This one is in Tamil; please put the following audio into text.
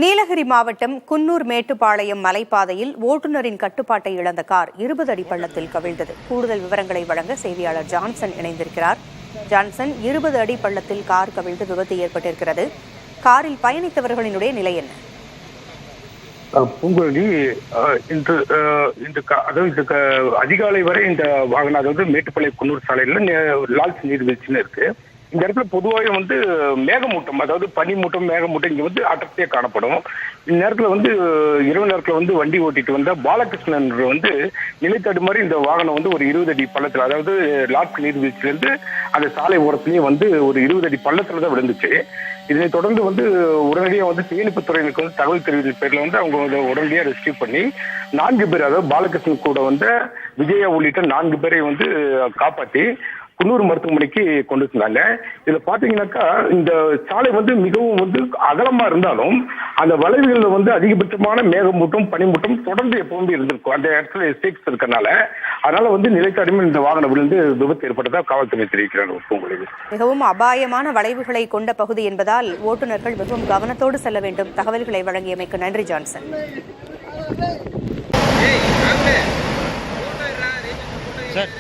நீலகிரி மாவட்டம் குன்னூர் மேட்டுப்பாளையம் மலைப்பாதையில் ஓட்டுநரின் கட்டுப்பாட்டை இழந்த கார் 20 அடி பள்ளத்தில் கவிழ்ந்தது. கூடுதல் விவரங்களை வழங்க செய்தியாளர் ஜான்சன் இணைந்திருக்கிறார். ஜான்சன், 20 அடி பள்ளத்தில் கார் கவிழ்ந்து விபத்து ஏற்பட்டிருக்கிறது. காரில் பயணித்தவர்களினுடைய நிலை என்ன? பூங்குழலி, அதிகாலை வரை இந்த வாகனம், அதாவது மேட்டுப்பாளையம் குன்னூர் சாலையில் லால்ஸ் நீர்வீழ்ச்சின்னு இருக்கு. இந்த இடத்துல பொதுவாக மேகமூட்டம், அதாவது பனிமூட்டம், மேகமூட்டம் இங்க அடர்த்தியா காணப்படும். இந்த நேரத்துல இரவு நேரத்துல வண்டி ஓட்டிட்டு வந்த பாலகிருஷ்ணன் நிலை தடுமாறி இந்த வாகனம் ஒரு 20 அடி பள்ளத்துல, அதாவது லால்ஸ் நீர்வீழ்ச்சியிலிருந்து அந்த சாலை ஓரத்துலயே ஒரு 20 அடி பள்ளத்துல தான் விழுந்துச்சு. இதனை தொடர்ந்து உடனடியாக தீயணைப்பு துறையினருக்கு தகவல் தெரிவித்த பேர்ல அவங்க உடனடியாக ரெஸ்கியூ பண்ணி 4 பேர், அதாவது பாலகிருஷ்ணன் கூட விஜயா உள்ளிட்ட 4 பேரை காப்பாற்றி குன்னூர் மருத்துவமனைக்கு கொண்டு வந்தாங்க. இதுல பாத்தீங்கன்னாக்கா இந்த சாலை மிகவும் அகலமா இருந்தாலும் அந்த வளைவுகள்ல அதிகபட்சமான மேகமூட்டம், பனிமூட்டம் தொடர்ந்து எப்பவுமே இருந்திருக்கும். அந்த இடத்துல எஸ்டேட்ஸ் இருக்கனால அதனால நிலைத்தடுமை இந்த வாகனம் விழுந்து விபத்து ஏற்பட்டதா காவல்துறை தெரிவிக்கிறாங்க. மிகவும் அபாயமான வளைவுகளை கொண்ட பகுதி என்பதால் ஓட்டுநர்கள் மிகவும் கவனத்தோடு செல்ல வேண்டும். தகவல்களை வழங்கியமைக்கு நன்றி ஜான்சன். சார்,